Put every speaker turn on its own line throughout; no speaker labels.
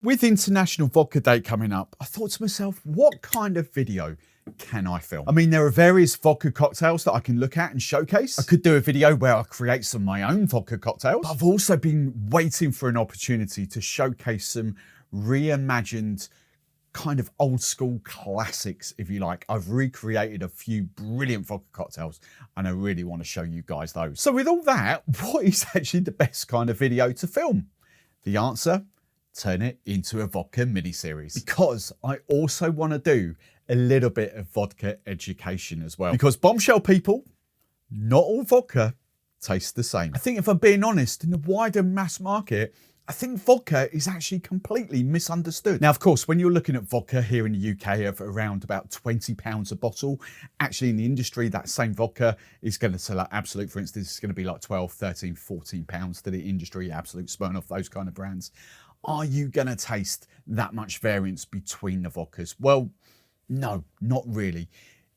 With International Vodka Day coming up, I thought to myself, what kind of video can I film? I mean, there are various vodka cocktails that I can look at and showcase. I could do a video where I create some of my own vodka cocktails. But I've also been waiting for an opportunity to showcase some reimagined kind of old school classics, if you like. I've recreated a few brilliant vodka cocktails and I really want to show you guys those. So with all that, what is actually the best kind of video to film? The answer: turn it into a vodka miniseries, because I also want to do a little bit of vodka education as well. Because bombshell people, not all vodka tastes the same. I think if I'm being honest, in the wider mass market, I think vodka is actually completely misunderstood. Now, of course, when you're looking at vodka here in the UK of around about £20 a bottle, actually in the industry, that same vodka is going to sell at Absolute, for instance, it's going to be like 12, 13, 14 pounds to the industry, Absolute, Smirnoff, those kind of brands. Are you going to taste that much variance between the vodkas? Well, no, not really.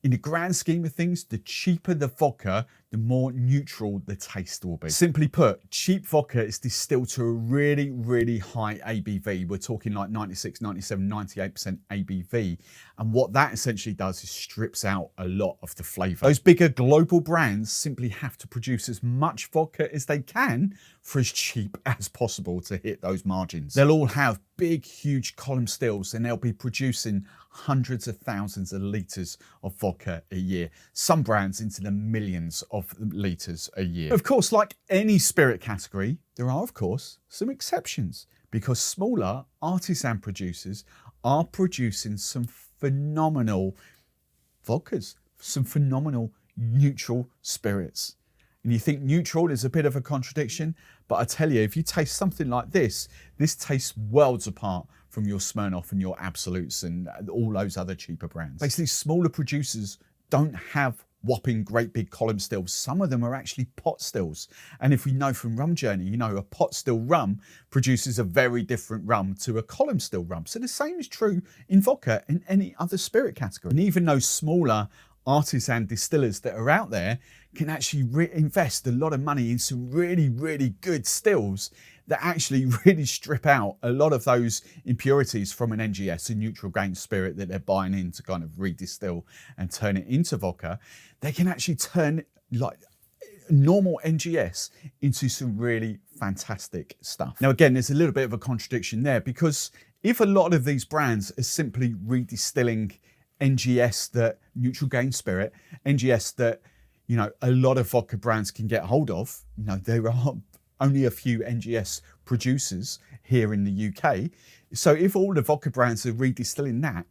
In the grand scheme of things, the cheaper the vodka, the more neutral the taste will be. Simply put, cheap vodka is distilled to a really, really high ABV. We're talking like 96, 97, 98% ABV. And what that essentially does is strips out a lot of the flavour. Those bigger global brands simply have to produce as much vodka as they can for as cheap as possible to hit those margins. They'll all have big, huge column stills and they'll be producing hundreds of thousands of litres of vodka a year. Some brands into the millions of litres a year. Of course, like any spirit category, there are, of course, some exceptions, because smaller artisan producers are producing some phenomenal vodkas, some phenomenal neutral spirits. And you think neutral is a bit of a contradiction, but I tell you, if you taste something like this tastes worlds apart from your Smirnoff and your Absolutes and all those other cheaper brands. Basically, smaller producers don't have whopping great big column stills. Some of them are actually pot stills. And if we know from Rum Journey, you know, a pot still rum produces a very different rum to a column still rum. So the same is true in vodka and any other spirit category. And even those smaller artisan distillers that are out there can actually invest a lot of money in some really, really good stills that actually really strip out a lot of those impurities from an NGS, a neutral grain spirit that they're buying in to kind of redistill and turn it into vodka. They can actually turn like normal NGS into some really fantastic stuff. Now, again, there's a little bit of a contradiction there, because if a lot of these brands are simply redistilling NGS, that neutral grain spirit, NGS that, you know, a lot of vodka brands can get hold of, you know, there are only a few NGS producers here in the UK. So if all the vodka brands are redistilling that,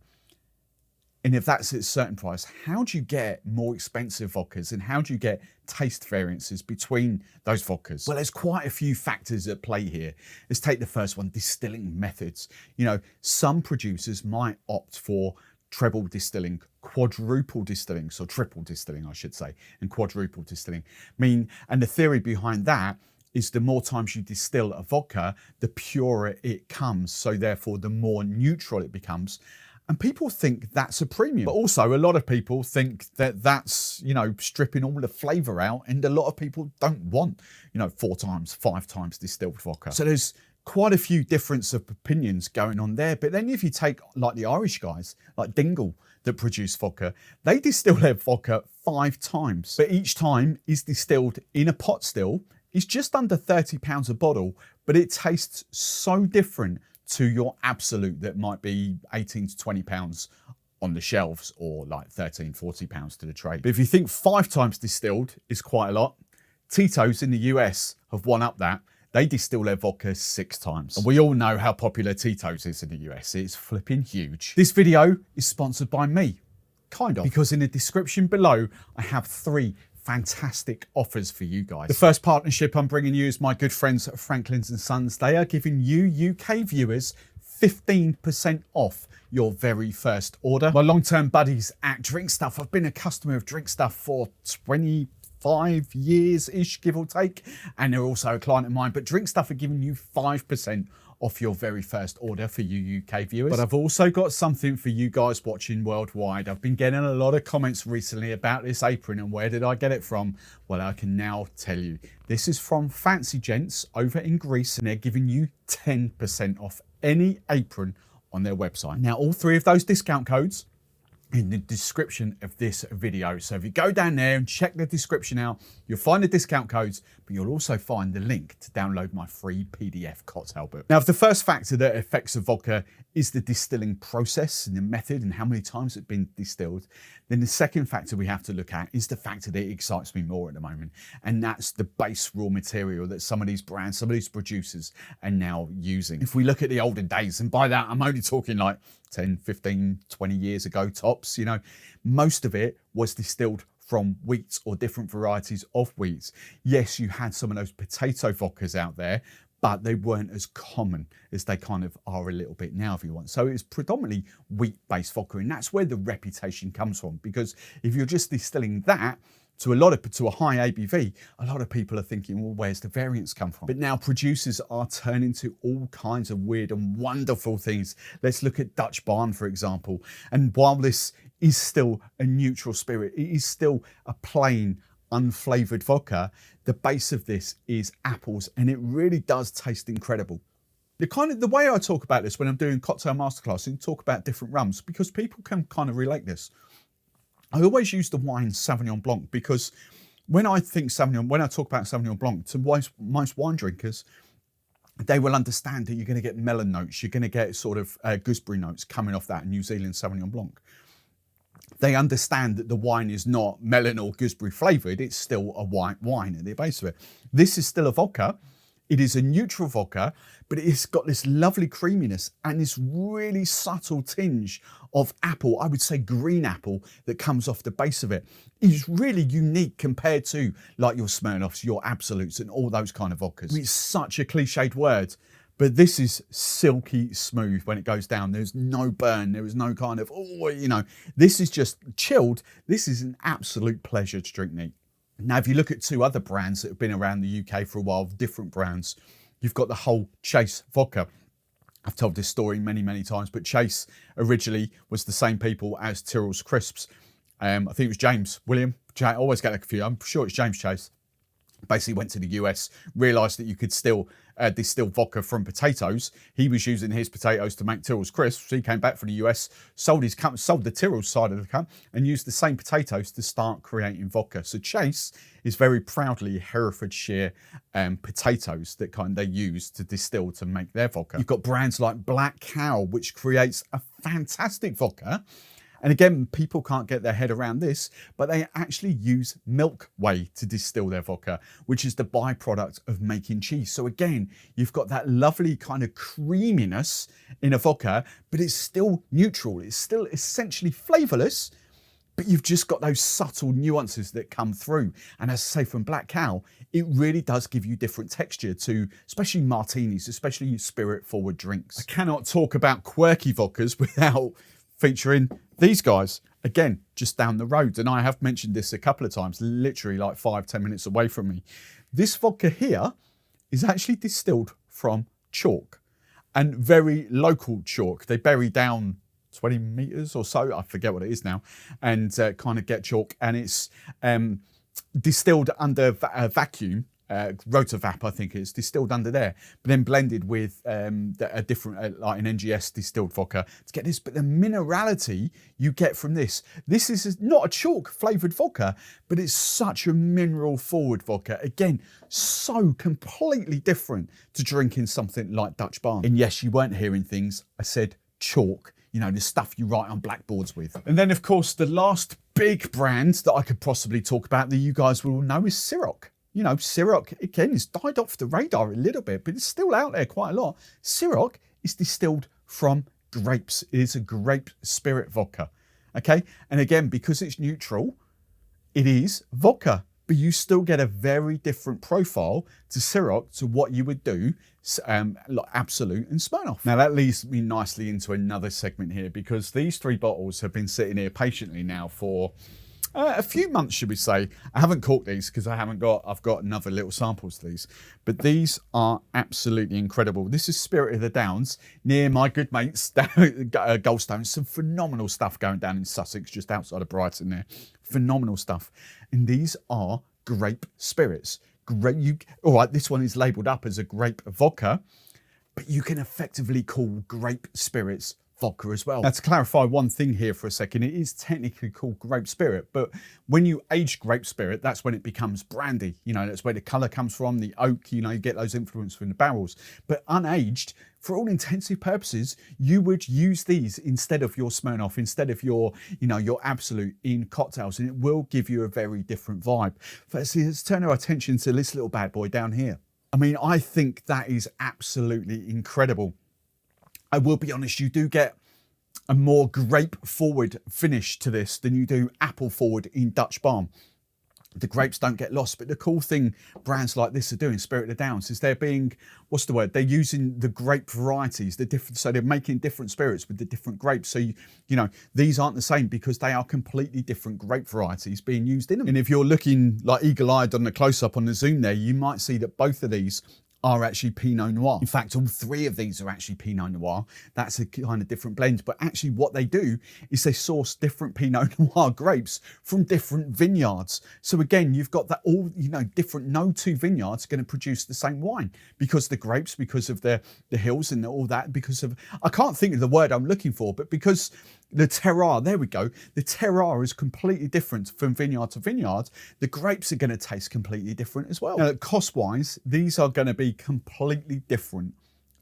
and if that's at a certain price, how do you get more expensive vodkas and how do you get taste variances between those vodkas? Well, there's quite a few factors at play here. Let's take the first one, distilling methods. You know, some producers might opt for treble distilling, quadruple distilling, so triple distilling, I should say, and quadruple distilling. And the theory behind that is the more times you distill a vodka, the purer it comes. So therefore, the more neutral it becomes. And people think that's a premium. But also a lot of people think that that's, you know, stripping all the flavor out. And a lot of people don't want, you know, 4 times, 5 times distilled vodka. So there's quite a few difference of opinions going on there. But then if you take like the Irish guys, like Dingle, that produce vodka, they distill their vodka 5 times. But each time is distilled in a pot still. It's just under £30 a bottle, but it tastes so different to your Absolute that might be 18 to 20 pounds on the shelves, or like 13, 40 pounds to the trade. But if you think 5 times distilled is quite a lot, Tito's in the US have one up that. They distill their vodka 6 times. And we all know how popular Tito's is in the US. It's flipping huge. This video is sponsored by me, kind of, because in the description below, I have 3 fantastic offers for you guys. The first partnership I'm bringing you is my good friends at Franklin's & Sons. They are giving you UK viewers 15% off your very first order. My long-term buddies at Drinkstuff, I've been a customer of Drinkstuff for 25 years-ish, give or take, and they're also a client of mine. But Drinkstuff are giving you 5% off your very first order for you UK viewers. But I've also got something for you guys watching worldwide. I've been getting a lot of comments recently about this apron and where did I get it from? Well, I can now tell you. This is from Fancy Gents over in Greece, and they're giving you 10% off any APRON on their website. Now, all 3 of those discount codes in the description of this video. So if you go down there and check the description out, you'll find the discount codes, but you'll also find the link to download my free PDF cocktail book. Now, if the first factor that affects a vodka is the distilling process and the method and how many times it's been distilled, then the second factor we have to look at is the factor that excites me more at the moment. And that's the base raw material that some of these brands, some of these producers are now using. If we look at the olden days, and by that, I'm only talking like 10, 15, 20 years ago tops, you know, most of it was distilled from wheats or different varieties of wheats. Yes, you had some of those potato vodkas out there, but they weren't as common as they kind of are a little bit now, if you want. So it's predominantly wheat-based vodka, and that's where the reputation comes from. Because if you're just distilling that to a high ABV, a lot of people are thinking, well, where's the variance come from? But now producers are turning to all kinds of weird and wonderful things. Let's look at Dutch Barn, for example. And while this is still a neutral spirit, it is still a plain, unflavoured vodka, the base of this is apples, and it really does taste incredible. The way I talk about this when I'm doing cocktail masterclass and talk about different rums, because people can kind of relate this. I always use the wine Sauvignon Blanc, because when I talk about Sauvignon Blanc, to most wine drinkers, they will understand that you're going to get melon notes, you're going to get sort of gooseberry notes coming off that New Zealand Sauvignon Blanc. They understand that the wine is not melon or gooseberry flavoured, it's still a white wine at the base of it. This is still a vodka. It is a neutral vodka, but it's got this lovely creaminess and this really subtle tinge of apple, I would say green apple, that comes off the base of it. It's really unique compared to like your Smirnoffs, your Absolutes and all those kind of vodkas. It's such a cliched word, but this is silky smooth when it goes down. There's no burn, there is no kind of, oh, you know, this is just chilled. This is an absolute pleasure to drink neat. Now, if you look at 2 other brands that have been around the UK for a while, different brands, you've got the whole Chase vodka. I've told this story many, many times, but Chase originally was the same people as Tyrrell's Crisps. I think it was James William. I always get that confused. I'm sure it's James Chase. Basically went to the US, realised that you could still distill vodka from potatoes. He was using his potatoes to make Tyrrell's Crisps. He came back from the US, sold the Tyrrell's side of the cup, and used the same potatoes to start creating vodka. So Chase is very proudly Herefordshire potatoes that they use to distill to make their vodka. You've got brands like Black Cow, which creates a fantastic vodka. And again, people can't get their head around this, but they actually use milk whey to distill their vodka, which is the byproduct of making cheese. So again, you've got that lovely kind of creaminess in a vodka, but it's still neutral. It's still essentially flavourless, but you've just got those subtle nuances that come through. And as I say, from Black Cow, it really does give you different texture to, especially martinis, especially spirit-forward drinks. I cannot talk about quirky vodkas without featuring these guys, again, just down the road. And I have mentioned this a couple of times, literally like 5-10 minutes away from me. This vodka here is actually distilled from chalk, and very local chalk. They bury down 20 meters or so, I forget what it is now, and kind of get chalk. And it's distilled under vacuum, Rotavap, I think it's distilled under there, but then blended with a different, like an NGS distilled vodka to get this. But the minerality you get from this is not a chalk flavoured vodka, but it's such a mineral forward vodka. Again, so completely different to drinking something like Dutch Barn. And yes, you weren't hearing things. I said chalk, you know, the stuff you write on blackboards with. And then, of course, the last big brand that I could possibly talk about that you guys will know is Ciroc. You know, Ciroc, again, has died off the radar a little bit, but it's still out there quite a lot. Ciroc is distilled from grapes. It is a grape spirit vodka, okay? And again, because it's neutral, it is vodka, but you still get a very different profile to Ciroc to what you would do like Absolute and Smirnoff. Now, that leads me nicely into another segment here, because these 3 bottles have been sitting here patiently now for a few months, should we say. I haven't corked these because I've got another little samples of these, but these are absolutely incredible. This is Spirit of the Downs near my good mates Goldstone. Some phenomenal stuff going down in Sussex, just outside of Brighton there. Phenomenal stuff. And these are grape spirits. All right, this one is labelled up as a grape vodka. but you can effectively call grape spirits vodka as well. Now, to clarify one thing here for a second, it is technically called grape spirit, but when you age grape spirit, that's when it becomes brandy. You know, that's where the color comes from, the oak, you know, you get those influences from the barrels. But unaged, for all intensive purposes, you would use these instead of your Smirnoff, instead of your, you know, your Absolute in cocktails, and it will give you a very different vibe. Firstly, let's turn our attention to this little bad boy down here. I mean, I think that is absolutely incredible. I will be honest, you do get a more grape forward finish to this than you do apple forward in Dutch Barm. The grapes don't get lost, but the cool thing brands like this are doing, Spirit of the Downs, is they're being, what's the word? They're using the grape varieties, the different, so they're making different spirits with the different grapes. So, you know, these aren't the same because they are completely different grape varieties being used in them. And if you're looking like eagle-eyed on the close-up on the zoom there, you might see that both of these are actually Pinot Noir. In fact, all three of these are actually Pinot Noir. That's a kind of different blend, but actually what they do is they source different Pinot Noir grapes from different vineyards. So again, you've got that all, you know, different, no two vineyards are going to produce the same wine because the grapes, because of the hills and all that, because of, I can't think of the word I'm looking for, but because the terroir, there we go. The terroir is completely different from vineyard to vineyard. The grapes are going to taste completely different as well. Now, cost-wise, these are going to be completely different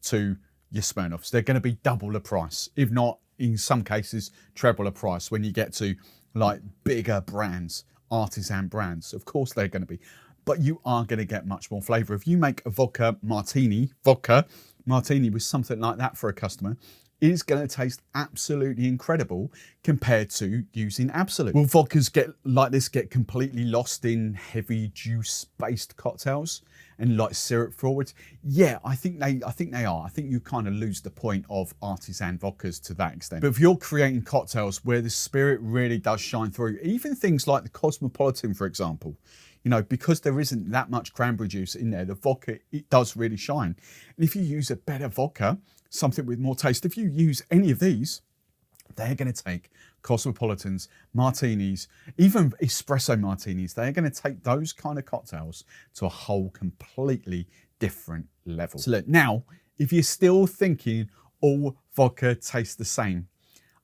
to your Smirnoffs. They're going to be double the price, if not, in some cases, treble the price when you get to like bigger brands, artisan brands. Of course, they're going to be. But you are going to get much more flavour. If you make a vodka martini with something like that for a customer, is going to taste absolutely incredible compared to using Absolute. Will vodkas get completely lost in heavy juice-based cocktails and like syrup forwards? Yeah, I think they are. I think you kind of lose the point of artisan vodkas to that extent. But if you're creating cocktails where the spirit really does shine through, even things like the Cosmopolitan, for example, you know, because there isn't that much cranberry juice in there, the vodka, it does really shine. And if you use a better vodka, something with more taste, if you use any of these, they're going to take Cosmopolitans, martinis, even espresso martinis. They're going to take those kind of cocktails to a whole completely different level. So look, now, if you're still thinking all vodka tastes the same,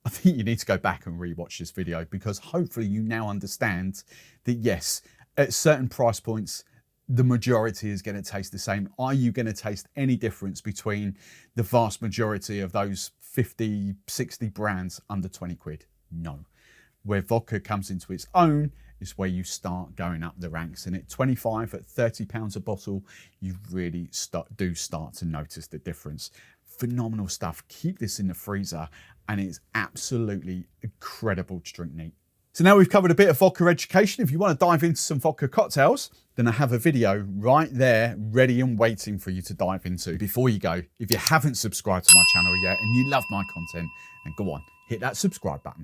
I think you need to go back and rewatch this video because hopefully you now understand that yes, at certain price points, the majority is going to taste the same. Are you going to taste any difference between the vast majority of those 50, 60 brands under 20 quid? No. Where vodka comes into its own is where you start going up the ranks. And at 25, at 30 pounds a bottle, you really do start to notice the difference. Phenomenal stuff. Keep this in the freezer and it's absolutely incredible to drink neat. So now we've covered a bit of vodka education. If you want to dive into some vodka cocktails, then I have a video right there ready and waiting for you to dive into. Before you go, if you haven't subscribed to my channel yet and you love my content, then go on, hit that subscribe button.